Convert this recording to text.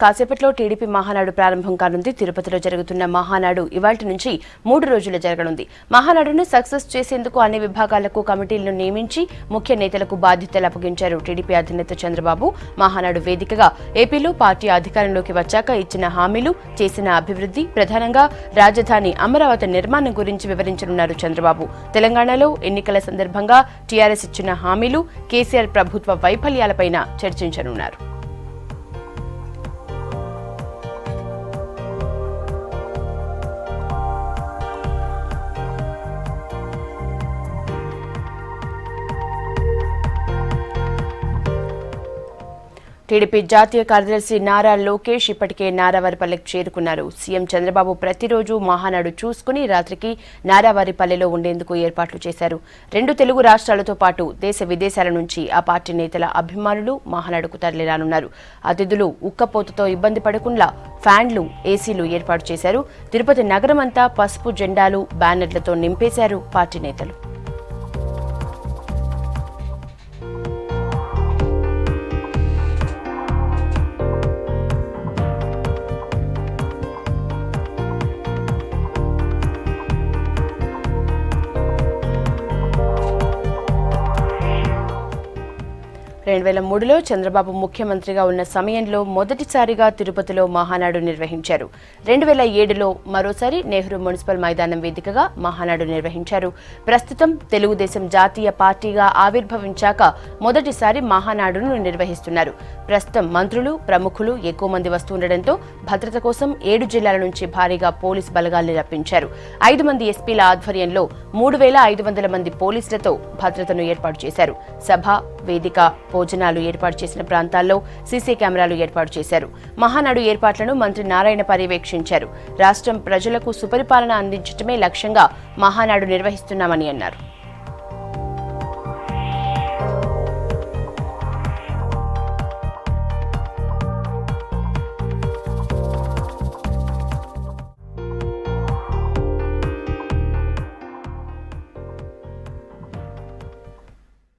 కాసేపట్లో టీడీపీ మహానాడు ప్రారంభం కానుంది. తిరుపతిలో జరుగుతున్న మహానాడు ఇవాల్టి నుంచి 3 రోజులు జరగనుంది. మహానాడును సక్సెస్ చేసేందుకు అన్ని విభాగాలకు కమిటీలను నియమించి ముఖ్య నేతలకు బాధ్యతలు అప్పగించారు టీడీపీ అధినేత చంద్రబాబు. మహానాడు వేదికగా ఏపీలో పార్టీ అధికారంలోకి వచ్చాక ఇచ్చిన హామీలు, చేసిన అభివృద్ధి, ప్రధానంగా రాజధాని అమరావతి నిర్మాణం గురించి వివరించనున్నారు చంద్రబాబు. తెలంగాణలో ఎన్నికల సందర్భంగా టీఆర్ఎస్ ఇచ్చిన హామీలు, కేసీఆర్ ప్రభుత్వ వైఫల్యాలపైన చర్చించనున్నారు. టీడీపీ జాతీయ కార్యదర్శి నారా లోకేష్ ఇప్పటికే నారావారిపల్లెకు చేరుకున్నారు. సీఎం చంద్రబాబు ప్రతిరోజు మహానాడు చూసుకుని రాత్రికి నారావారిపల్లెలో ఉండేందుకు ఏర్పాట్లు చేశారు. 2 తెలుగు రాష్ట్రాలతో పాటు దేశ విదేశాల నుంచి ఆ పార్టీ నేతల అభిమానులు మహానాడుకు తరలిరానున్నారు. అతిథులు ఉక్కపోతతో ఇబ్బంది పడకుండా ఫ్యాన్లు, ఏసీలు ఏర్పాటు చేశారు. తిరుపతి నగరమంతా పసుపు జెండాలు, బ్యానర్లతో నింపేశారు పార్టీ నేతలు. లో చంద్రబాబు ముఖ్యమంత్రిగా ఉన్న సమయంలో మొదటిసారిగా తిరుపతిలో మహానాడు నిర్వహించారు. 2007లో మరోసారి నెహ్రూ మున్సిపల్ మైదానం వేదికగా మహానాడు నిర్వహించారు. ప్రస్తుతం తెలుగుదేశం జాతీయ పార్టీగా ఆవిర్భవించాక మొదటిసారి మహానాడును నిర్వహిస్తున్నారు. ప్రస్తుతం మంత్రులు, ప్రముఖులు ఎక్కువ మంది వస్తుండటంతో భద్రత కోసం 7 జిల్లాల నుంచి భారీగా పోలీస్ బలగాల్ని రప్పించారు. 5 మంది ఎస్పీల ఆధ్వర్యంలో 3500 మంది పోలీసులతో భద్రతను ఏర్పాటు చేశారు. సభ, వేదిక, భోజనాలు ఏర్పాటు చేసిన ప్రాంతాల్లో సీసీ కెమెరాలు ఏర్పాటు చేశారు. మహానాడు ఏర్పాట్లను మంత్రి నారాయణ పర్యవేక్షించారు. రాష్ట్రం ప్రజలకు సుపరిపాలన అందించడమే లక్ష్యంగా మహానాడు నిర్వహిస్తున్నామని అన్నారు.